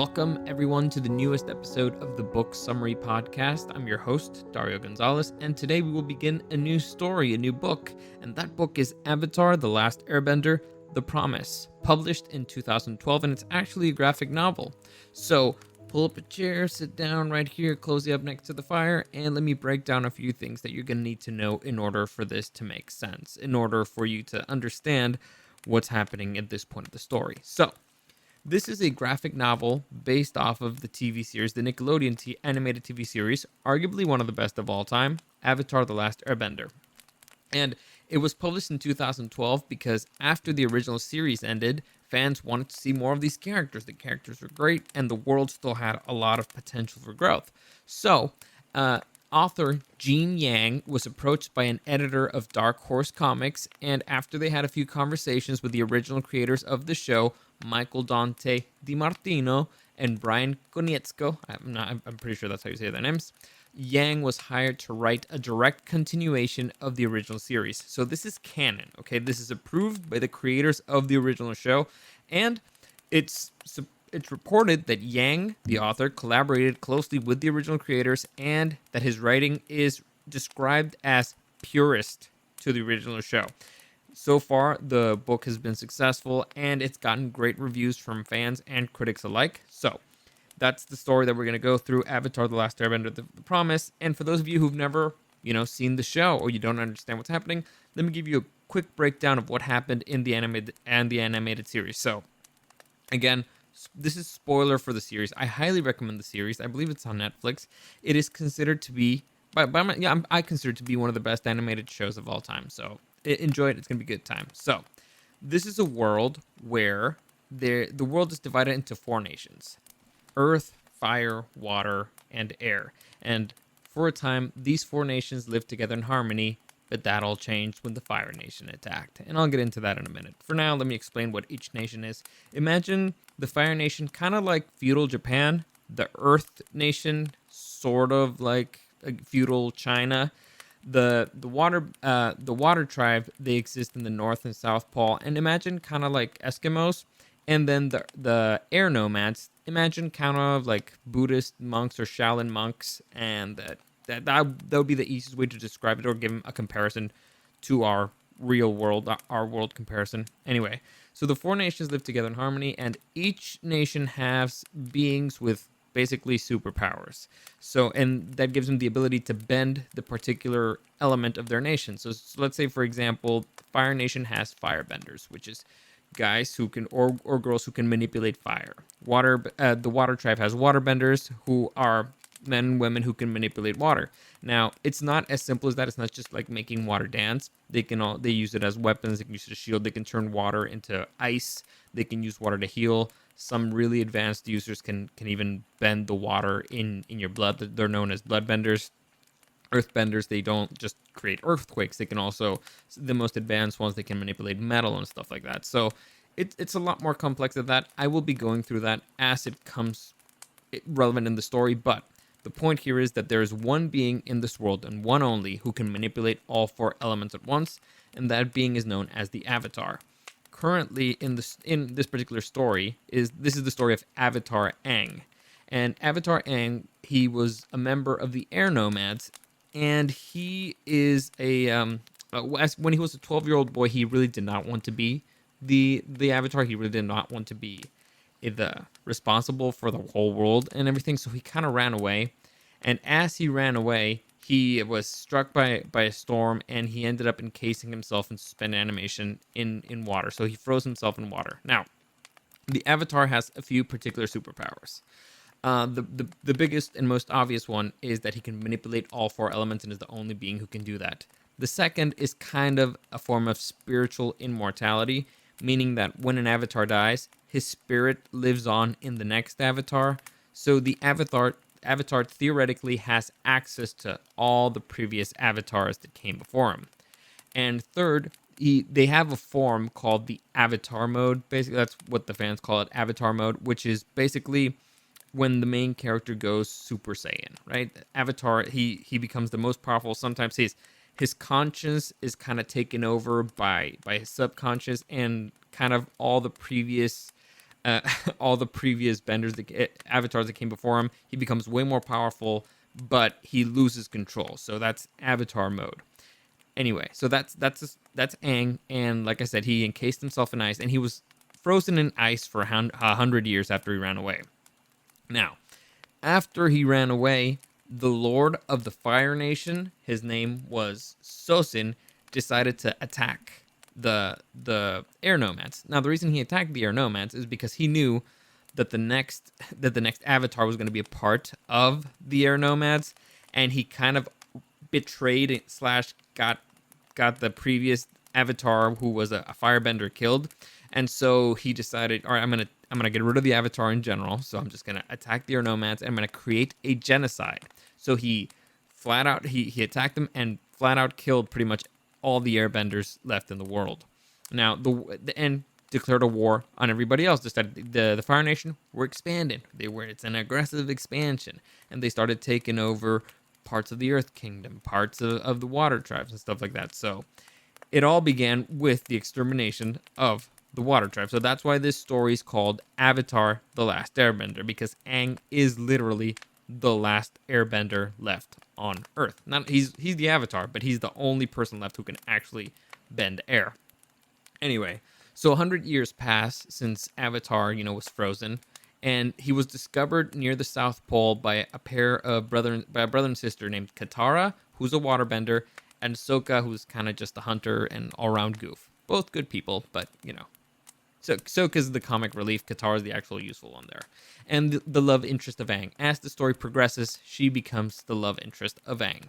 Welcome, everyone, to the newest episode of the Book Summary Podcast. I'm your host, Dario Gonzalez, and today we will begin a new story, a new book, and that book is Avatar: The Last Airbender, The Promise, published in 2012, and it's actually a graphic novel. So, pull up a chair, sit down right here, cozy up next to the fire, and let me break down a few things that you're going to need to know in order for this to make sense, in order for you to understand what's happening at this point of the story. So, this is a graphic novel based off of the TV series, the Nickelodeon animated TV series, arguably one of the best of all time, Avatar: The Last Airbender. And it was published in 2012 because after the original series ended, fans wanted to see more of these characters. The characters were great, and the world still had a lot of potential for growth. So, author Gene Yang was approached by an editor of Dark Horse Comics, and after they had a few conversations with the original creators of the show, Michael Dante DiMartino and Brian Konietzko, I'm pretty sure that's how you say their names, Yang was hired to write a direct continuation of the original series. So this is canon, okay? This is approved by the creators of the original show, and it's reported that Yang, the author, collaborated closely with the original creators and that his writing is described as purist to the original show. So far, the book has been successful and it's gotten great reviews from fans and critics alike. So, that's the story that we're going to go through, Avatar: The Last Airbender, The Promise. And for those of you who've never, seen the show or you don't understand what's happening, let me give you a quick breakdown of what happened in the animated series. So, again, this is spoiler for the series. I highly recommend the series. I believe it's on Netflix. It is considered to be, I consider it to be one of the best animated shows of all time. So enjoy it. It's gonna be a good time. So this is a world where the world is divided into four nations: Earth, Fire, Water, and Air. And for a time, these four nations lived together in harmony. But that all changed when the Fire Nation attacked. And I'll get into that in a minute. For now, let me explain what each nation is. Imagine the Fire Nation kind of like feudal Japan. The Earth Nation sort of like feudal China. The Water Tribe, they exist in the North and South Pole. And imagine kind of like Eskimos. And then the Air Nomads, imagine kind of like Buddhist monks or Shaolin monks. And that would be the easiest way to describe it, or give them a comparison to our real world, our world comparison. Anyway, so the four nations live together in harmony, and each nation has beings with basically superpowers. So, and that gives them the ability to bend the particular element of their nation. So let's say, for example, Fire Nation has firebenders, which is guys who can, or girls who can manipulate fire. The Water Tribe has waterbenders, who are men and women who can manipulate water. Now, it's not as simple as that. It's not just like making water dance. They use it as weapons. They can use it as a shield. They can turn water into ice. They can use water to heal. Some really advanced users can even bend the water in your blood. They're known as bloodbenders. Earthbenders, they don't just create earthquakes. They can also, the most advanced ones, they can manipulate metal and stuff like that. So it's a lot more complex than that. I will be going through that as it comes relevant in the story, but the point here is that there is one being in this world, and one only, who can manipulate all four elements at once, and that being is known as the Avatar. Currently, in this particular story, this is the story of Avatar Aang. And Avatar Aang, he was a member of the Air Nomads, and he is when he was a 12-year-old boy, he really did not want to be the Avatar. He really did not want to be the responsible for the whole world and everything, so he kind of ran away. And as he ran away, he was struck by a storm, and he ended up encasing himself in suspended animation in water. So he froze himself in water. Now, the Avatar has a few particular superpowers. The biggest and most obvious one is that he can manipulate all four elements and is the only being who can do that. The second is kind of a form of spiritual immortality, meaning that when an avatar dies, his spirit lives on in the next avatar. So the avatar theoretically has access to all the previous avatars that came before him. And third, they have a form called the avatar mode. Basically, that's what the fans call it, avatar mode, which is basically when the main character goes Super Saiyan, right? Avatar, he becomes the most powerful. Sometimes his conscience is kind of taken over by his subconscious, and kind of all the previous uh, all the previous avatars that came before him. He becomes way more powerful, but he loses control. So that's avatar mode. Anyway, so that's Aang, and like I said, he encased himself in ice, and he was frozen in ice for 100 years after he ran away. Now, after he ran away, the Lord of the Fire Nation, his name was Sosin, decided to attack the air nomads. Now, the reason he attacked the air nomads is because he knew that the next avatar was going to be a part of the air nomads, and he kind of betrayed slash got the previous avatar who was a firebender killed, and so he decided, all right, I'm gonna get rid of the avatar in general. So I'm just gonna attack the air nomads, and I'm gonna create a genocide. So he flat out he attacked them and flat out killed pretty much all the airbenders left in the world. Now the end declared a war on everybody else. Decided the Fire Nation were expanding. It's an aggressive expansion, and they started taking over parts of the Earth Kingdom, parts of the Water Tribes, and stuff like that. So it all began with the extermination of the Water Tribe. So that's why this story is called Avatar: The Last Airbender, because Aang is literally the last airbender left on Earth. Not he's the Avatar, but he's the only person left who can actually bend air. Anyway, so 100 years pass since Avatar, was frozen, and he was discovered near the South Pole by a brother and sister named Katara, who's a waterbender, and Sokka, who's kind of just a hunter and all-around goof. Both good people, but So Sokka's the comic relief, Katara's the actual useful one there. And the love interest of Aang. As the story progresses, she becomes the love interest of Aang.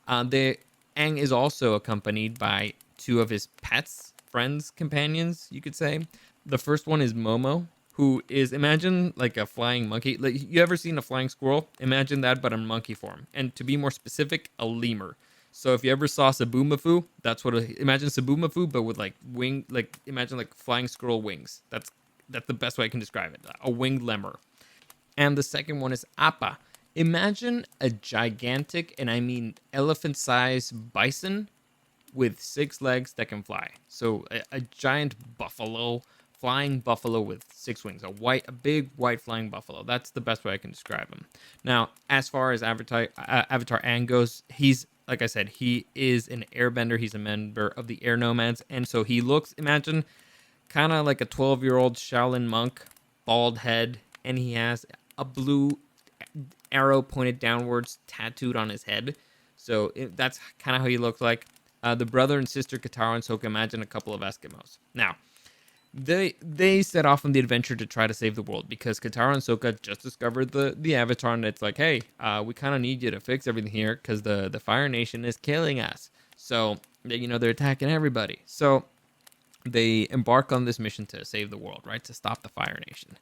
Aang is also accompanied by two of his pets, friends, companions, you could say. The first one is Momo, who is, imagine like a flying monkey. Like, you ever seen a flying squirrel? Imagine that, but in monkey form. And to be more specific, a lemur. So if you ever saw Sabumafu, that's imagine Sabumafu, but with imagine like flying squirrel wings. That's the best way I can describe it. A winged lemur. And the second one is Appa. Imagine a gigantic, and I mean elephant-sized bison with 6 legs that can fly. So a giant buffalo, flying buffalo with 6 wings. A big white flying buffalo. That's the best way I can describe him. Now, as far as Avatar Aang goes, he's, like I said, he is an airbender. He's a member of the Air Nomads. And so he looks, imagine, kind of like a 12-year-old Shaolin monk, bald head, and he has a blue arrow pointed downwards tattooed on his head. So that's kind of how he looks like. The brother and sister Katara and Sokka, imagine a couple of Eskimos. Now, they set off on the adventure to try to save the world because Katara and Sokka just discovered the Avatar, and it's like, hey, we kind of need you to fix everything here because the Fire Nation is killing us. So, they're attacking everybody. So they embark on this mission to save the world, right? To stop the Fire Nation.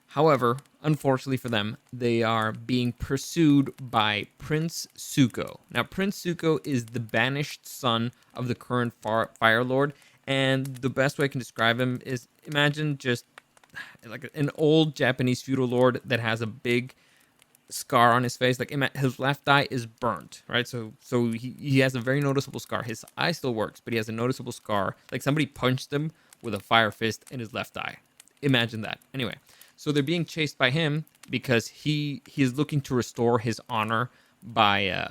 However, unfortunately for them, they are being pursued by Prince Zuko. Now, Prince Zuko is the banished son of the current Fire Lord, and the best way I can describe him is imagine just like an old Japanese feudal lord that has a big scar on his face. Like, his left eye is burnt, right? So he has a very noticeable scar. His eye still works, but he has a noticeable scar. Like somebody punched him with a fire fist in his left eye. Imagine that. Anyway. So they're being chased by him because he is looking to restore his honor by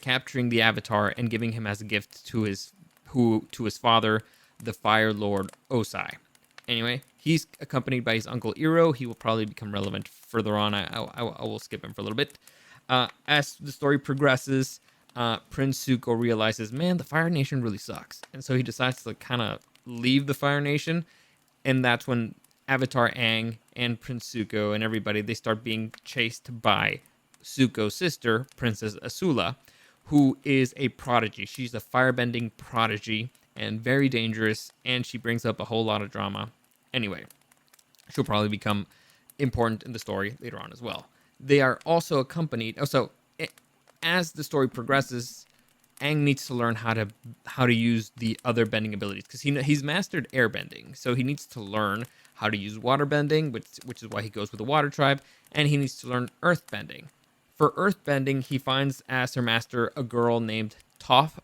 capturing the Avatar and giving him as a gift to his father, the Fire Lord Osai. Anyway, he's accompanied by his uncle Iroh. He will probably become relevant further on. I will skip him for a little bit. As the story progresses, Prince Zuko realizes, man, the Fire Nation really sucks, and so he decides to kind of leave the Fire Nation, and that's when Avatar Aang and Prince Zuko and everybody, they start being chased by Zuko's sister, Princess Azula, who is a prodigy. She's a firebending prodigy and very dangerous, and she brings up a whole lot of drama. Anyway, she'll probably become important in the story later on as well. They are also accompanied. As the story progresses, Aang needs to learn how to use the other bending abilities because he's mastered airbending, so he needs to learn how to use waterbending, which is why he goes with the Water Tribe, and he needs to learn earthbending. For earthbending, he finds as her master a girl named Toph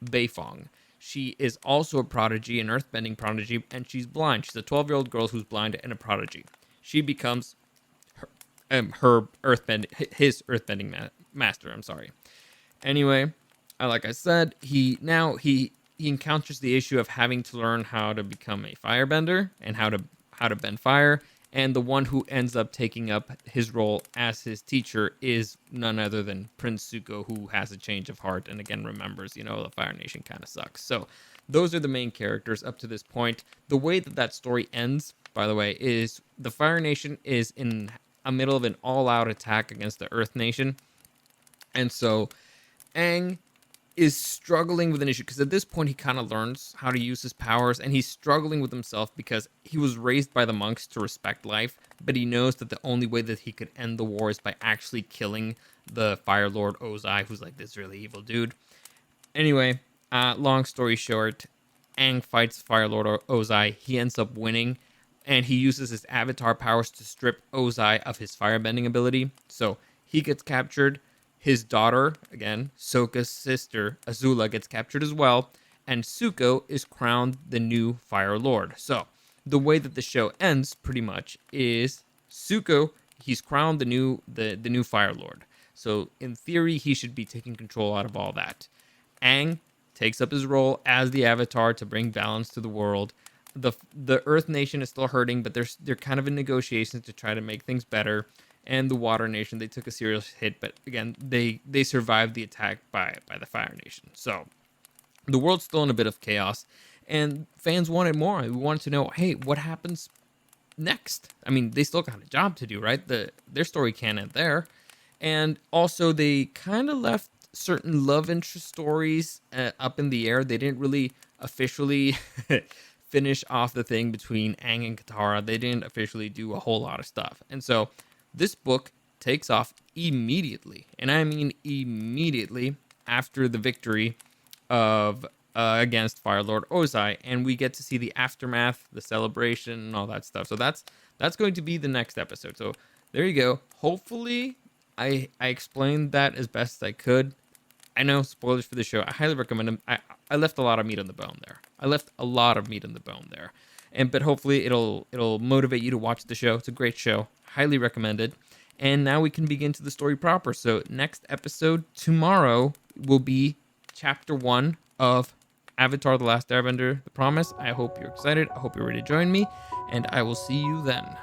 Beifong. she is also a prodigy, an earthbending prodigy, and she's blind. She's a 12-year-old girl who's blind and a prodigy. She becomes her his earthbending master. I'm sorry. Anyway, like I said, he encounters the issue of having to learn how to become a firebender and how to bend fire. And the one who ends up taking up his role as his teacher is none other than Prince Zuko, who has a change of heart and again remembers, the Fire Nation kind of sucks. So those are the main characters up to this point. The way that story ends, by the way, is the Fire Nation is in the middle of an all-out attack against the Earth Nation. And so Aang is struggling with an issue because at this point he kind of learns how to use his powers, and he's struggling with himself because he was raised by the monks to respect life, but he knows that the only way that he could end the war is by actually killing the Fire Lord Ozai, who's like this really evil dude. Anyway, long story short, Aang fights Fire Lord Ozai. He ends up winning, and he uses his avatar powers to strip Ozai of his firebending ability. So he gets captured. His daughter, again, Sokka's sister, Azula, gets captured as well, and Zuko is crowned the new Fire Lord. So, the way that the show ends, pretty much, is Zuko, he's crowned the new Fire Lord. So, in theory, he should be taking control out of all that. Aang takes up his role as the Avatar to bring balance to the world. The Earth Nation is still hurting, but they're kind of in negotiations to try to make things better. And the Water Nation, they took a serious hit, but again, they survived the attack by the Fire Nation. So the world's still in a bit of chaos, and fans wanted more. We wanted to know, hey, what happens next? I mean, they still got a job to do, right? Their story can't end there. And also, they kind of left certain love interest stories up in the air. They didn't really officially finish off the thing between Aang and Katara. They didn't officially do a whole lot of stuff. And so this book takes off immediately, and I mean immediately, after the victory of against Fire Lord Ozai, and we get to see the aftermath, the celebration, and all that stuff. So that's going to be the next episode. So there you go. Hopefully, I explained that as best as I could. I know, spoilers for the show. I highly recommend them. I left a lot of meat on the bone there. But hopefully it'll motivate you to watch the show. It's a great show. Highly recommended. And now we can begin to the story proper. So next episode tomorrow will be chapter 1 of Avatar: The Last Airbender, The Promise. I hope you're excited. I hope you're ready to join me. And I will see you then.